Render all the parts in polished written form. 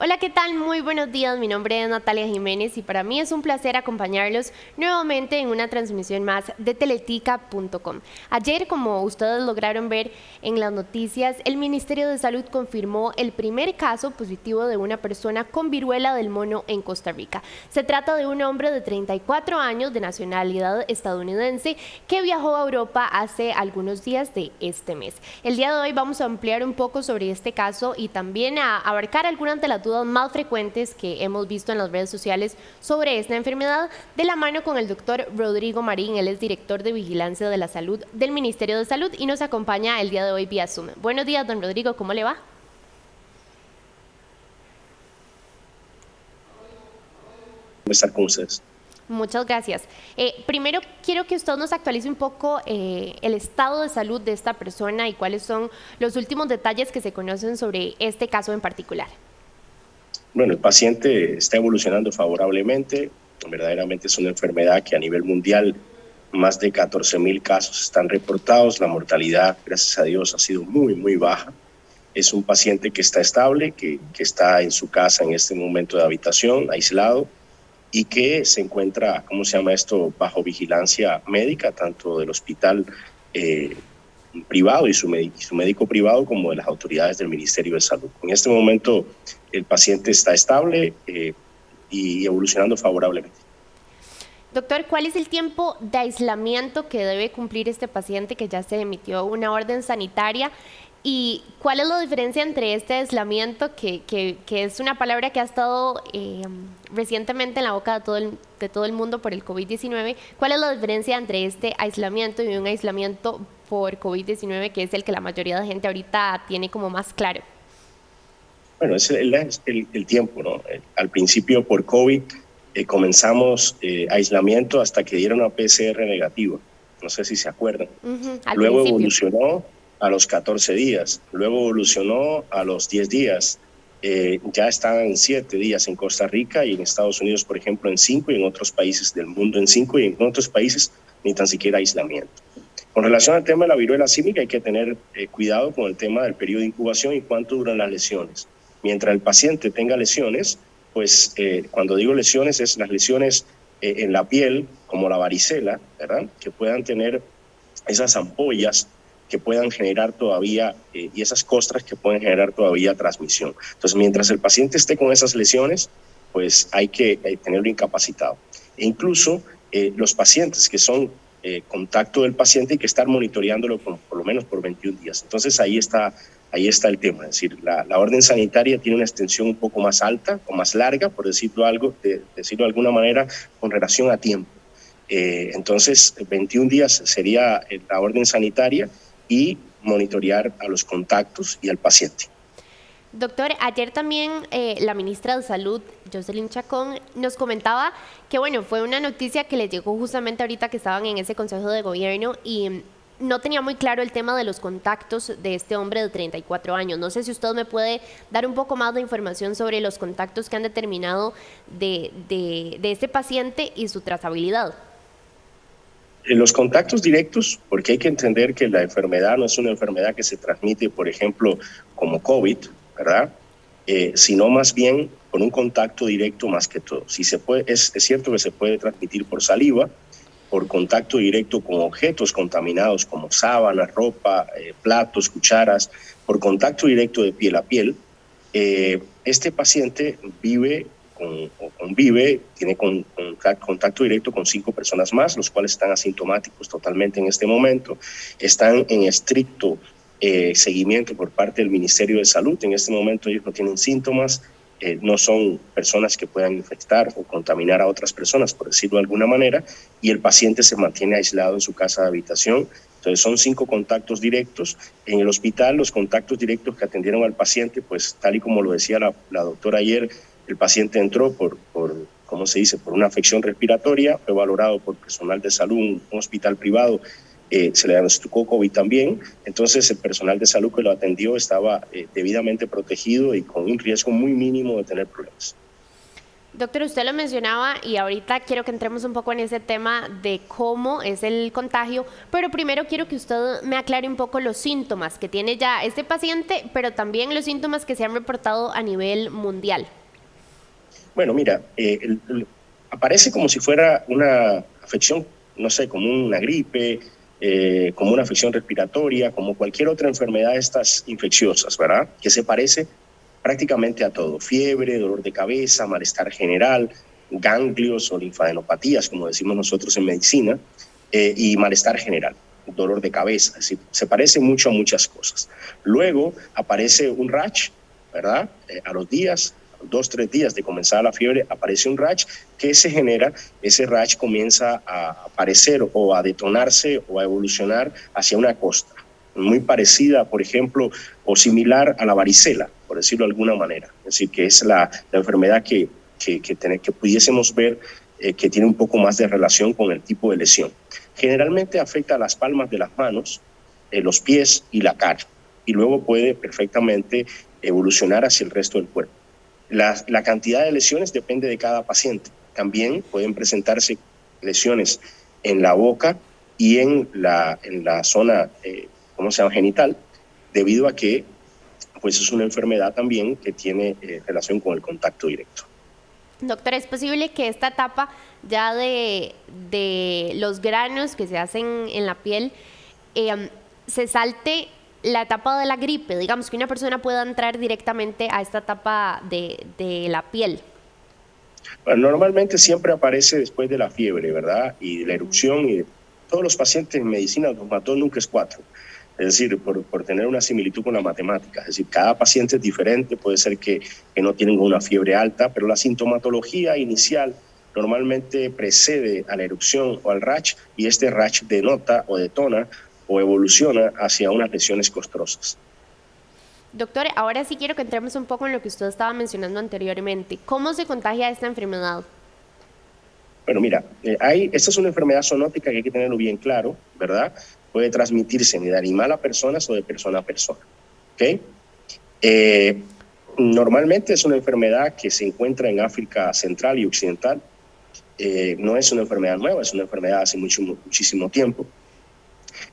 Hola, ¿qué tal? Muy buenos días. Mi nombre es Natalia Jiménez y para mí es un placer acompañarlos nuevamente en una transmisión más de teletica.com. Ayer, como ustedes lograron ver en las noticias, el Ministerio de Salud confirmó el primer caso positivo de una persona con viruela del mono en Costa Rica. Se trata de un hombre de 34 años de nacionalidad estadounidense que viajó a Europa hace algunos días de este mes. El día de hoy vamos a ampliar un poco sobre este caso y también a abarcar algunas de las dudas más frecuentes que hemos visto en las redes sociales sobre esta enfermedad, de la mano con el doctor Rodrigo Marín. Él es director de Vigilancia de la Salud del Ministerio de Salud y nos acompaña el día de hoy vía Zoom. Buenos días, don Rodrigo, ¿cómo le va? Estar con ustedes. Muchas gracias. Primero, quiero que usted nos actualice un poco el estado de salud de esta persona y cuáles son los últimos detalles que se conocen sobre este caso en particular. Bueno, el paciente está evolucionando favorablemente. Verdaderamente es una enfermedad que a nivel mundial más de 14,000 casos están reportados. La mortalidad, gracias a Dios, ha sido muy baja. Es un paciente que está estable, que está en su casa en este momento de habitación, aislado, y que se encuentra, ¿cómo se llama esto?, bajo vigilancia médica, tanto del hospital privado y su médico privado como de las autoridades del Ministerio de Salud. En este momento el paciente está estable y evolucionando favorablemente. Doctor, ¿cuál es el tiempo de aislamiento que debe cumplir este paciente que ya se emitió una orden sanitaria? ¿Y cuál es la diferencia entre este aislamiento, que es una palabra que ha estado recientemente en la boca de todo el mundo por el COVID-19? ¿Cuál es la diferencia entre este aislamiento y un aislamiento por COVID-19, que es el que la mayoría de gente ahorita tiene como más claro? Bueno, es el tiempo, ¿no? Al principio por COVID comenzamos aislamiento hasta que dieron una PCR negativa. No sé si se acuerdan. Al Luego principio. evolucionó a los 14 días, luego evolucionó a los 10 días. Ya están en 7 días en Costa Rica y en Estados Unidos, por ejemplo, en 5, y en otros países del mundo en 5, y en otros países ni tan siquiera aislamiento. Con relación al tema de la viruela símica, hay que tener cuidado con el tema del periodo de incubación y cuánto duran las lesiones. Mientras el paciente tenga lesiones, pues cuando digo lesiones es las lesiones en la piel, como la varicela, ¿verdad?, que puedan tener esas ampollas que puedan generar todavía, y esas costras que pueden generar todavía transmisión. Entonces, mientras el paciente esté con esas lesiones, pues hay que tenerlo incapacitado. E incluso los pacientes que son contacto del paciente, hay que estar monitoreándolo por lo menos por 21 días. Entonces, ahí está el tema. Es decir, la orden sanitaria tiene una extensión un poco más alta o más larga, por decirlo de alguna manera, con relación a tiempo. Entonces, 21 días sería la orden sanitaria y monitorear a los contactos y al paciente. Doctor, ayer también la ministra de Salud, Jocelyn Chacón, nos comentaba que, bueno, fue una noticia que les llegó justamente ahorita que estaban en ese consejo de gobierno y no tenía muy claro el tema de los contactos de este hombre de 34 años. No sé si usted me puede dar un poco más de información sobre los contactos que han determinado de este paciente y su trazabilidad. Los contactos directos, porque hay que entender que la enfermedad no es una enfermedad que se transmite, por ejemplo, como COVID, ¿verdad? Sino más bien con un contacto directo más que todo. Si se puede, es cierto que se puede transmitir por saliva, por contacto directo con objetos contaminados como sábanas, ropa, platos, cucharas, por contacto directo de piel a piel. Este paciente tiene contacto directo con 5 personas más, los cuales están asintomáticos totalmente en este momento, están en estricto seguimiento por parte del Ministerio de Salud. En este momento ellos no tienen síntomas, no son personas que puedan infectar o contaminar a otras personas, por decirlo de alguna manera, y el paciente se mantiene aislado en su casa de habitación. Entonces son 5 contactos directos. En el hospital, los contactos directos que atendieron al paciente, pues tal y como lo decía la doctora ayer, el paciente entró ¿cómo se dice?, por una afección respiratoria, fue valorado por personal de salud, un hospital privado, se le diagnosticó COVID también. Entonces el personal de salud que lo atendió estaba debidamente protegido y con un riesgo muy mínimo de tener problemas. Doctor, usted lo mencionaba y ahorita quiero que entremos un poco en ese tema de cómo es el contagio, pero primero quiero que usted me aclare un poco los síntomas que tiene ya este paciente, pero también los síntomas que se han reportado a nivel mundial. Bueno, mira, aparece como si fuera una afección, no sé, como una gripe, como una afección respiratoria, como cualquier otra enfermedad de estas infecciosas, ¿verdad? Que se parece prácticamente a todo: fiebre, dolor de cabeza, malestar general, ganglios o linfadenopatías, como decimos nosotros en medicina, y malestar general, dolor de cabeza. Es decir, se parece mucho a muchas cosas. Luego aparece un rash, ¿verdad? A los días, 2-3 días de comenzar la fiebre, aparece un rash que se genera. Ese rash comienza a aparecer o a detonarse o a evolucionar hacia una costra, muy parecida, por ejemplo, o similar a la varicela, por decirlo de alguna manera. Es decir, que es la enfermedad que pudiésemos ver que tiene un poco más de relación con el tipo de lesión. Generalmente afecta a las palmas de las manos, los pies y la cara, y luego puede perfectamente evolucionar hacia el resto del cuerpo. La cantidad de lesiones depende de cada paciente. También pueden presentarse lesiones en la boca y en la zona ¿cómo se llama?, genital, debido a que pues es una enfermedad también que tiene relación con el contacto directo. Doctor, ¿es posible que esta etapa ya de los granos que se hacen en la piel se salte la etapa de la gripe? Digamos que una persona pueda entrar directamente a esta etapa de la piel. Bueno, normalmente siempre aparece después de la fiebre, ¿verdad? Y de la erupción, y todos los pacientes en medicina los mató nunca es 4. Es decir, por tener una similitud con la matemática. Es decir, cada paciente es diferente, puede ser que no tienen una fiebre alta, pero la sintomatología inicial normalmente precede a la erupción o al rash, y este rash denota o detona o evoluciona hacia unas lesiones costrosas. Doctor, ahora sí quiero que entremos un poco en lo que usted estaba mencionando anteriormente. ¿Cómo se contagia esta enfermedad? Bueno, mira, esta es una enfermedad zoonótica que hay que tenerlo bien claro, ¿verdad? Puede transmitirse de animal a personas o de persona a persona, ¿ok? Normalmente es una enfermedad que se encuentra en África Central y Occidental. No es una enfermedad nueva, es una enfermedad hace muchísimo tiempo,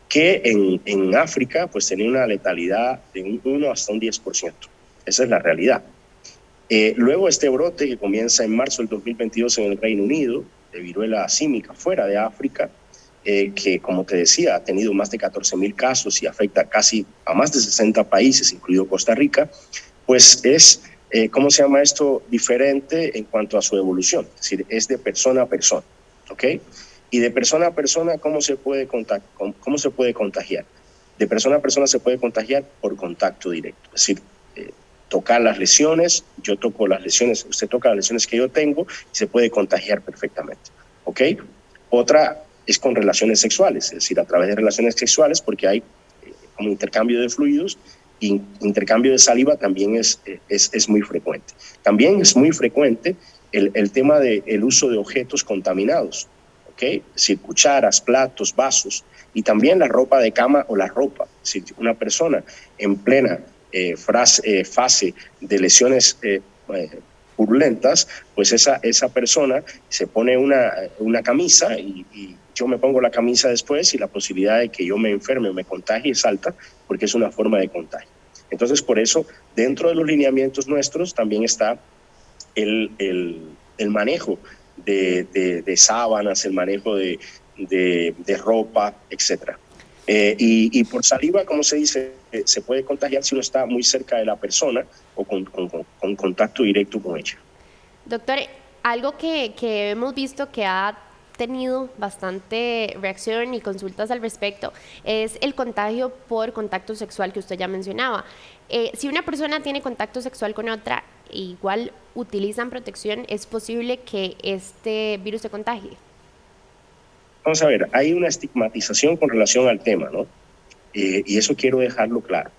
que en África pues tenía una letalidad de un 1 hasta un 10%. Esa es la realidad. Luego este brote que comienza en marzo del 2022 en el Reino Unido, de viruela símica fuera de África, que, como te decía, ha tenido más de 14,000 casos y afecta casi a más de 60 países, incluido Costa Rica, pues es, ¿cómo se llama esto?, diferente en cuanto a su evolución. Es decir, es de persona a persona, ¿ok? Y de persona a persona, ¿cómo se puede contagiar? De persona a persona se puede contagiar por contacto directo. Es decir, tocar las lesiones, yo toco las lesiones, usted toca las lesiones que yo tengo, y se puede contagiar perfectamente, ¿ok? Otra es con relaciones sexuales, es decir, a través de relaciones sexuales, porque hay como intercambio de fluidos, y intercambio de saliva también es muy frecuente. También es muy frecuente el tema del uso de objetos contaminados, ¿ok? Es decir, cucharas, platos, vasos, y también la ropa de cama o la ropa. Es decir, una persona en plena fase de lesiones purulentas, pues esa persona se pone una camisa y yo me pongo la camisa después, y la posibilidad de que yo me enferme o me contagie es alta, porque es una forma de contagio. Entonces, por eso, dentro de los lineamientos nuestros también está el manejo de sábanas, el manejo de ropa, etc. Y por saliva, como se dice, se puede contagiar si uno está muy cerca de la persona o con contacto directo con ella. Doctor, algo que hemos visto que ha tenido bastante reacción y consultas al respecto es el contagio por contacto sexual que usted ya mencionaba. Si una persona tiene contacto sexual con otra, igual utilizan protección, ¿es posible que este virus se contagie? Vamos a ver, hay una estigmatización con relación al tema, ¿no? Y eso quiero dejarlo claro.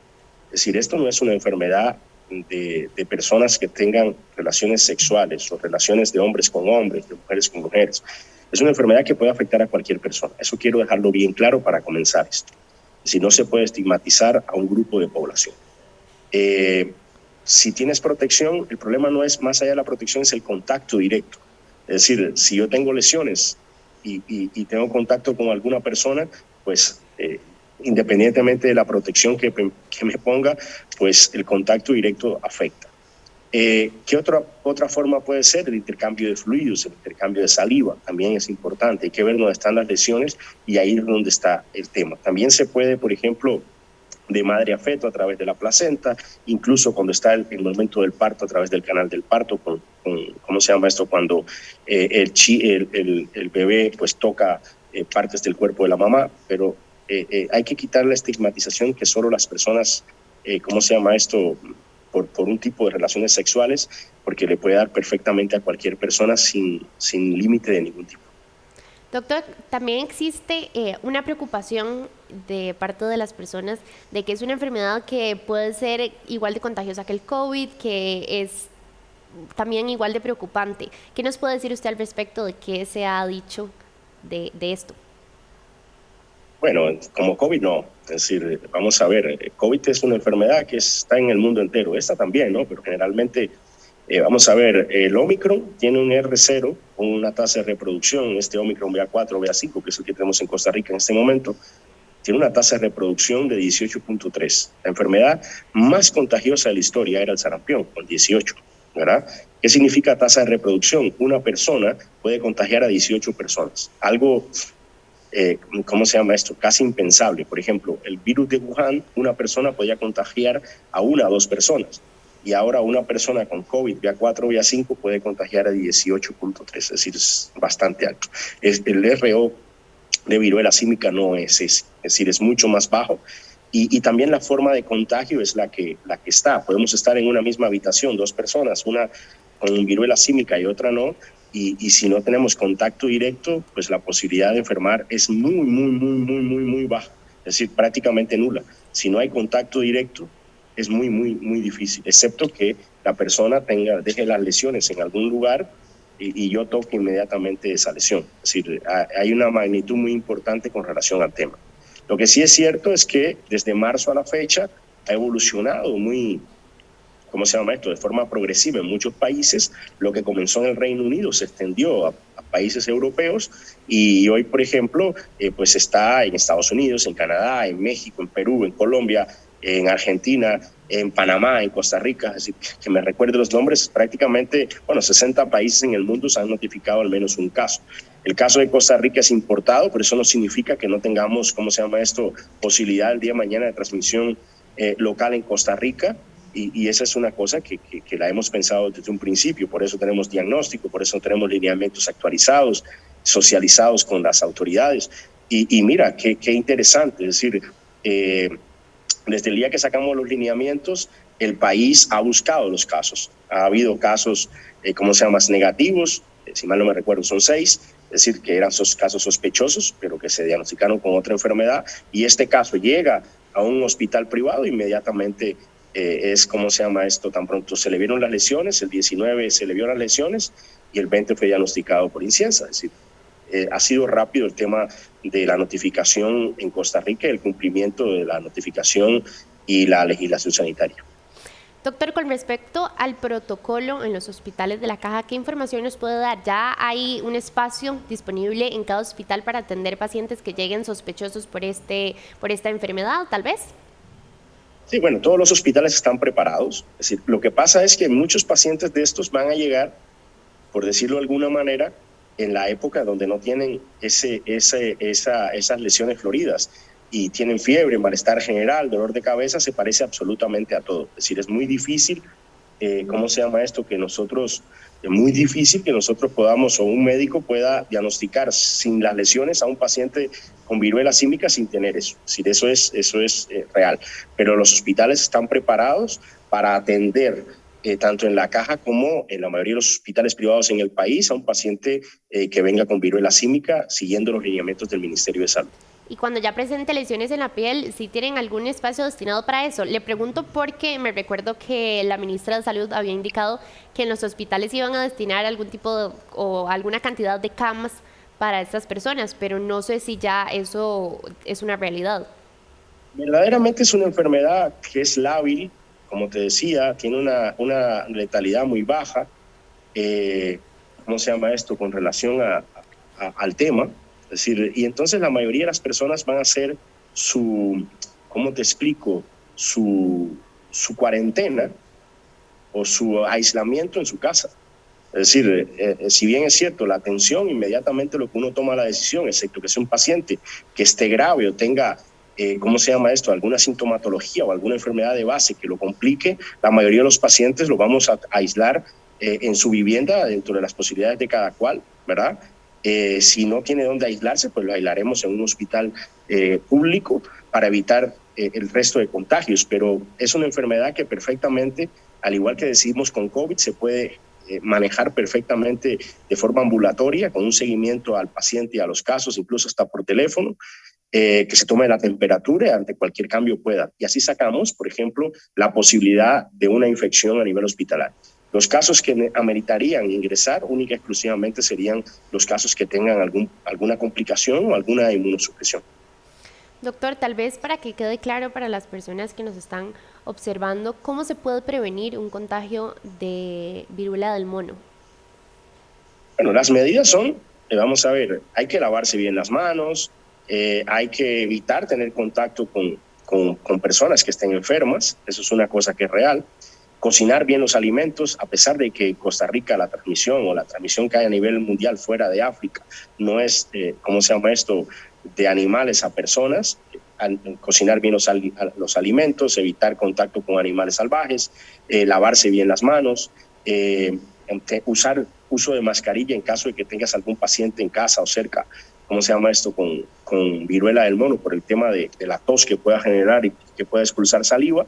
Es decir, esto no es una enfermedad de personas que tengan relaciones sexuales o relaciones de hombres con hombres, de mujeres con mujeres. Es una enfermedad que puede afectar a cualquier persona. Eso quiero dejarlo bien claro para comenzar esto. Es decir, no se puede estigmatizar a un grupo de población. si tienes protección, el problema no es más allá de la protección, es el contacto directo. Es decir, si yo tengo lesiones y tengo contacto con alguna persona, pues independientemente de la protección que me ponga, pues el contacto directo afecta. ¿Qué otra forma puede ser? El intercambio de fluidos, el intercambio de saliva, también es importante. Hay que ver dónde están las lesiones y ahí es donde está el tema. También se puede, por ejemplo, de madre a feto a través de la placenta, incluso cuando está el momento del parto a través del canal del parto, ¿cómo se llama esto? Cuando el bebé pues toca partes del cuerpo de la mamá, pero hay que quitar la estigmatización que solo las personas, ¿cómo se llama esto? Por un tipo de relaciones sexuales, porque le puede dar perfectamente a cualquier persona sin límite de ningún tipo. Doctor, también existe una preocupación de parte de las personas de que es una enfermedad que puede ser igual de contagiosa que el COVID, que es también igual de preocupante. ¿Qué nos puede decir usted al respecto de qué se ha dicho de esto? Bueno, como COVID no, es decir, vamos a ver, COVID es una enfermedad que está en el mundo entero, esta también, ¿no? Pero generalmente, vamos a ver, el Omicron tiene un R0 con una tasa de reproducción, este Omicron BA4, BA5, que es el que tenemos en Costa Rica en este momento, tiene una tasa de reproducción de 18.3. La enfermedad más contagiosa de la historia era el sarampión, con 18, ¿verdad? ¿Qué significa tasa de reproducción? Una persona puede contagiar a 18 personas, algo... ¿cómo se llama esto? Casi impensable. Por ejemplo, el virus de Wuhan, una persona podía contagiar a una o dos personas. Y ahora una persona con COVID, BA4, BA5, puede contagiar a 18.3, es decir, es bastante alto. El RO de viruela símica no es ese, es decir, es mucho más bajo. Y también la forma de contagio es la que está. Podemos estar en una misma habitación, dos personas, una con viruela símica y otra no, y si no tenemos contacto directo, pues la posibilidad de enfermar es muy baja, es decir, prácticamente nula. Si no hay contacto directo, es muy difícil, excepto que la persona deje las lesiones en algún lugar y yo toque inmediatamente esa lesión. Es decir, hay una magnitud muy importante con relación al tema. Lo que sí es cierto es que desde marzo a la fecha ha evolucionado ¿cómo se llama esto? De forma progresiva en muchos países. Lo que comenzó en el Reino Unido se extendió a países europeos y hoy, por ejemplo, pues está en Estados Unidos, en Canadá, en México, en Perú, en Colombia, en Argentina, en Panamá, en Costa Rica. Es decir, que me recuerde los nombres, prácticamente, 60 países en el mundo se han notificado al menos un caso. El caso de Costa Rica es importado, pero eso no significa que no tengamos, ¿cómo se llama esto?, posibilidad el día de mañana de transmisión local en Costa Rica. Y esa es una cosa que la hemos pensado desde un principio, por eso tenemos diagnóstico, por eso tenemos lineamientos actualizados, socializados con las autoridades. Y mira, qué interesante, es decir, desde el día que sacamos los lineamientos, el país ha buscado los casos. Ha habido casos, ¿cómo se llama?, negativos, si mal no me recuerdo son 6, es decir, que eran casos sospechosos, pero que se diagnosticaron con otra enfermedad, y este caso llega a un hospital privado, inmediatamente es, ¿cómo se llama esto? Tan pronto se le vieron las lesiones, el 19 se le vio las lesiones y el 20 fue diagnosticado por INCIENSA. Es decir, ha sido rápido el tema de la notificación en Costa Rica, el cumplimiento de la notificación y la legislación sanitaria. Doctor, con respecto al protocolo en los hospitales de la Caja, ¿qué información nos puede dar? ¿Ya hay un espacio disponible en cada hospital para atender pacientes que lleguen sospechosos por esta enfermedad, tal vez? Sí, bueno, todos los hospitales están preparados. Es decir, lo que pasa es que muchos pacientes de estos van a llegar, por decirlo de alguna manera, en la época donde no tienen esas lesiones floridas y tienen fiebre, malestar general, dolor de cabeza, se parece absolutamente a todo. Es decir, es muy difícil, ¿cómo se llama esto? Es muy difícil que nosotros podamos o un médico pueda diagnosticar sin las lesiones a un paciente con viruela símica sin tener eso. Es decir, eso es real. Pero los hospitales están preparados para atender tanto en la Caja como en la mayoría de los hospitales privados en el país a un paciente que venga con viruela símica siguiendo los lineamientos del Ministerio de Salud. Y cuando ya presente lesiones en la piel, ¿sí tienen algún espacio destinado para eso? Le pregunto porque me recuerdo que la ministra de Salud había indicado que en los hospitales iban a destinar algún tipo o alguna cantidad de camas para estas personas, pero no sé si ya eso es una realidad. Verdaderamente es una enfermedad que es lábil como te decía, tiene una letalidad muy baja. ¿Cómo se llama esto? Con relación al tema. Es decir, y entonces la mayoría de las personas van a hacer ¿cómo te explico? Su cuarentena o su aislamiento en su casa. Es decir, si bien es cierto, la atención inmediatamente lo que uno toma la decisión, excepto que sea un paciente que esté grave o tenga, ¿cómo se llama esto?, alguna sintomatología o alguna enfermedad de base que lo complique, la mayoría de los pacientes lo vamos a aislar en su vivienda dentro de las posibilidades de cada cual, ¿verdad? Si no tiene dónde aislarse, pues lo aislaremos en un hospital público para evitar el resto de contagios, pero es una enfermedad que perfectamente, al igual que decimos con COVID, se puede manejar perfectamente de forma ambulatoria, con un seguimiento al paciente y a los casos, incluso hasta por teléfono, que se tome la temperatura ante cualquier cambio pueda. Y así sacamos, por ejemplo, la posibilidad de una infección a nivel hospitalario. Los casos que ameritarían ingresar única y exclusivamente serían los casos que tengan alguna complicación o alguna inmunosupresión. Doctor, tal vez para que quede claro para las personas que nos están observando, ¿cómo se puede prevenir un contagio de viruela del mono? Bueno, las medidas son, vamos a ver, hay que lavarse bien las manos, hay que evitar tener contacto con personas que estén enfermas, eso es una cosa que es real. Cocinar bien los alimentos, a pesar de que en Costa Rica la transmisión que hay a nivel mundial fuera de África no es, ¿cómo se llama esto?, de animales a personas. Cocinar bien los alimentos, evitar contacto con animales salvajes, lavarse bien las manos, uso de mascarilla en caso de que tengas algún paciente en casa o cerca, ¿cómo se llama esto?, con viruela del mono, por el tema de la tos que pueda generar y que pueda expulsar saliva.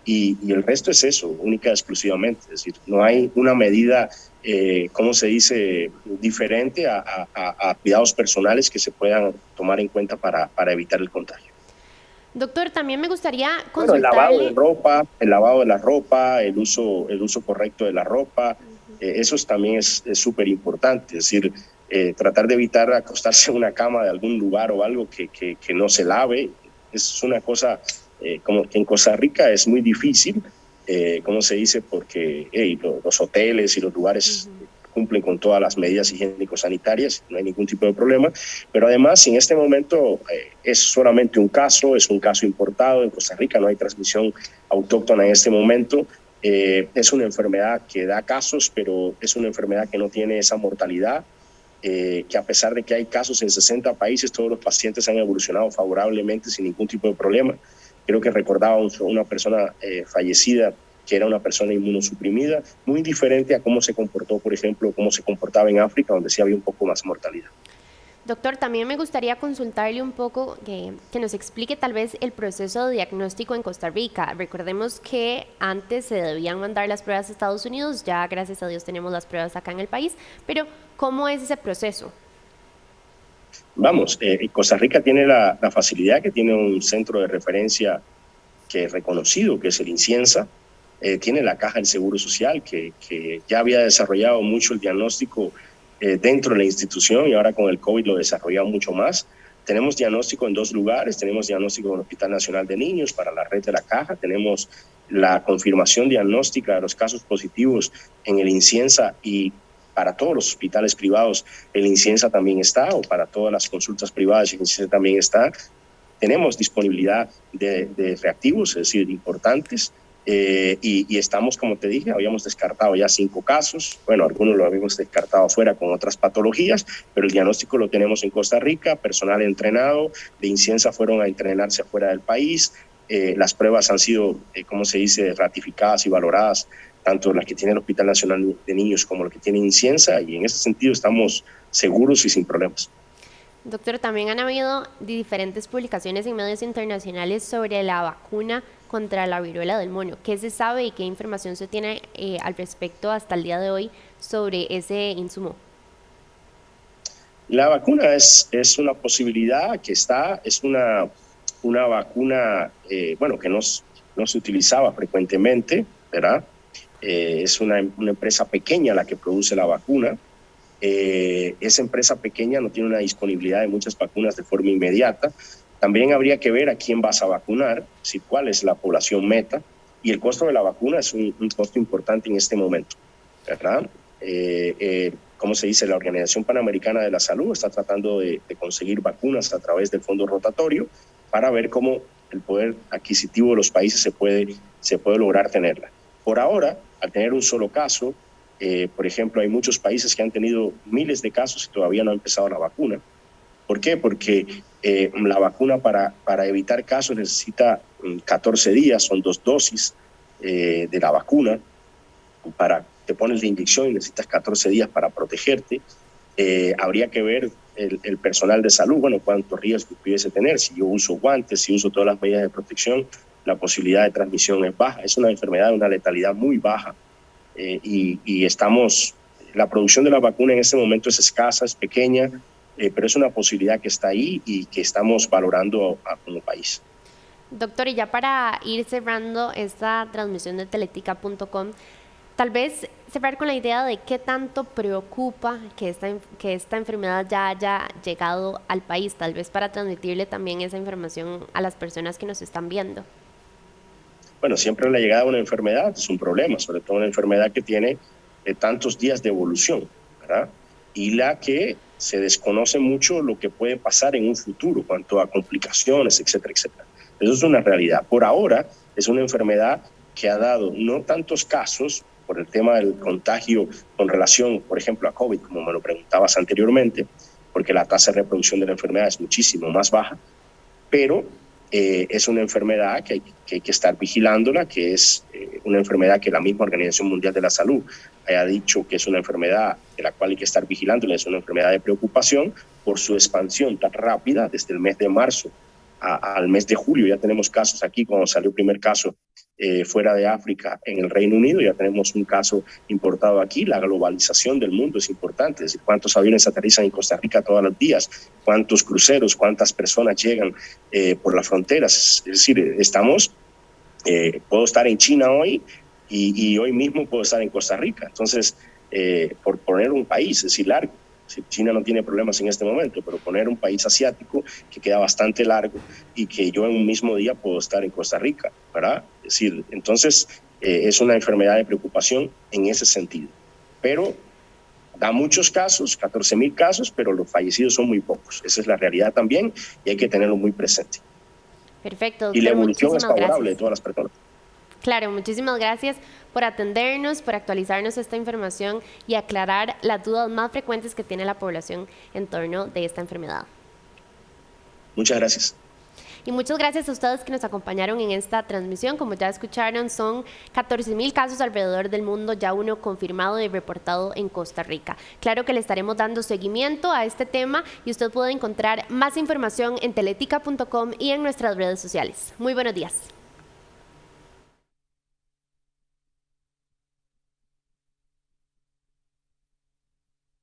Y el resto es eso, única y exclusivamente. Es decir, no hay una medida, ¿cómo se dice?, diferente a cuidados personales que se puedan tomar en cuenta para evitar el contagio. Doctor, también me gustaría consultarle... Bueno, el lavado de la ropa, el uso correcto de la ropa, eso también es súper importante. Es decir, tratar de evitar acostarse en una cama de algún lugar o algo que no se lave. Es una cosa... como que en Costa Rica es muy difícil, ¿cómo se dice? Porque los hoteles y los lugares cumplen con todas las medidas higiénico-sanitarias, no hay ningún tipo de problema, pero además en este momento es solamente un caso, es un caso importado, en Costa Rica no hay transmisión autóctona en este momento, es una enfermedad que da casos, pero es una enfermedad que no tiene esa mortalidad, que a pesar de que hay casos en 60 países, todos los pacientes han evolucionado favorablemente sin ningún tipo de problema. Creo que recordaba una persona fallecida que era una persona inmunosuprimida, muy diferente a cómo se comportó, por ejemplo, cómo se comportaba en África, donde sí había un poco más mortalidad. Doctor, también me gustaría consultarle un poco, que nos explique tal vez el proceso de diagnóstico en Costa Rica. Recordemos que antes se debían mandar las pruebas a Estados Unidos, ya gracias a Dios tenemos las pruebas acá en el país, pero ¿cómo es ese proceso? Vamos, Costa Rica tiene la facilidad que tiene un centro de referencia que es reconocido, que es el INCIENSA, tiene la Caja del Seguro Social, que ya había desarrollado mucho el diagnóstico dentro de la institución y ahora con el COVID lo desarrollado mucho más. Tenemos diagnóstico en 2 lugares, tenemos diagnóstico en el Hospital Nacional de Niños para la red de la Caja, tenemos la confirmación diagnóstica de los casos positivos en el INCIENSA y para todos los hospitales privados el INCIENSA también está, o para todas las consultas privadas el INCIENSA también está. Tenemos disponibilidad de reactivos, es decir, importantes, y estamos, como te dije, habíamos descartado ya 5 casos, bueno, algunos lo habíamos descartado afuera con otras patologías, pero el diagnóstico lo tenemos en Costa Rica, personal entrenado, de INCIENSA fueron a entrenarse afuera del país, las pruebas han sido, ¿cómo se dice?, ratificadas y valoradas, tanto las que tiene el Hospital Nacional de Niños como las que tiene INCIENSA, y en ese sentido estamos seguros y sin problemas. Doctor, también han habido diferentes publicaciones en medios internacionales sobre la vacuna contra la viruela del mono. ¿Qué se sabe y qué información se tiene al respecto hasta el día de hoy sobre ese insumo? La vacuna es una posibilidad que está, es una vacuna, bueno, que no se utilizaba frecuentemente, ¿verdad? Es una empresa pequeña la que produce la vacuna. Esa empresa pequeña no tiene una disponibilidad de muchas vacunas de forma inmediata. También habría que ver a quién vas a vacunar, cuál es la población meta. y el costo de la vacuna es un costo importante en este momento, ¿verdad? Como se dice, la Organización Panamericana de la Salud está tratando de conseguir vacunas a través del fondo rotatorio para ver cómo el poder adquisitivo de los países se puede lograr tenerla. Por ahora, al tener un solo caso, por ejemplo, hay muchos países que han tenido miles de casos y todavía no ha empezado la vacuna. ¿Por qué? Porque la vacuna para evitar casos necesita 14 días, son 2 dosis de la vacuna. Te pones la inyección y necesitas 14 días para protegerte. Habría que ver el personal de salud, bueno, cuántos riesgos pudiese tener. Si yo uso guantes, si uso todas las medidas de protección, la posibilidad de transmisión es baja. Es una enfermedad de una letalidad muy baja. La producción de la vacuna en este momento es escasa, es pequeña, pero es una posibilidad que está ahí y que estamos valorando como país. Doctor, y ya para ir cerrando esta transmisión de teletica.com, tal vez cerrar con la idea de qué tanto preocupa que esta enfermedad ya haya llegado al país, tal vez para transmitirle también esa información a las personas que nos están viendo. Bueno, siempre la llegada de una enfermedad es un problema, sobre todo una enfermedad que tiene tantos días de evolución, ¿verdad? Y la que se desconoce mucho lo que puede pasar en un futuro, cuanto a complicaciones, etcétera, etcétera. Eso es una realidad. Por ahora es una enfermedad que ha dado no tantos casos por el tema del contagio con relación, por ejemplo, a COVID, como me lo preguntabas anteriormente, porque la tasa de reproducción de la enfermedad es muchísimo más baja, pero es una enfermedad que hay que estar vigilándola, que es una enfermedad que la misma Organización Mundial de la Salud haya dicho que es una enfermedad de la cual hay que estar vigilándola, es una enfermedad de preocupación por su expansión tan rápida desde el mes de marzo al mes de julio. Ya tenemos casos aquí, cuando salió el primer caso fuera de África, en el Reino Unido, ya tenemos un caso importado aquí. La globalización del mundo es importante, es decir, cuántos aviones aterrizan en Costa Rica todos los días, cuántos cruceros, cuántas personas llegan por las fronteras. Es decir, puedo estar en China hoy y hoy mismo puedo estar en Costa Rica. Entonces, por poner un país, es decir, largo. China no tiene problemas en este momento, pero poner un país asiático que queda bastante largo y que yo en un mismo día puedo estar en Costa Rica, ¿verdad? Es decir, entonces es una enfermedad de preocupación en ese sentido. Pero da muchos casos, 14,000 casos, pero los fallecidos son muy pocos. Esa es la realidad también y hay que tenerlo muy presente. Perfecto, doctor, y la evolución es favorable gracias. de todas las personas. Claro, muchísimas gracias por atendernos, por actualizarnos esta información y aclarar las dudas más frecuentes que tiene la población en torno de esta enfermedad. Muchas gracias. Y muchas gracias a ustedes que nos acompañaron en esta transmisión. Como ya escucharon, son 14,000 casos alrededor del mundo, ya uno confirmado y reportado en Costa Rica. Claro que le estaremos dando seguimiento a este tema y usted puede encontrar más información en teletica.com y en nuestras redes sociales. Muy buenos días.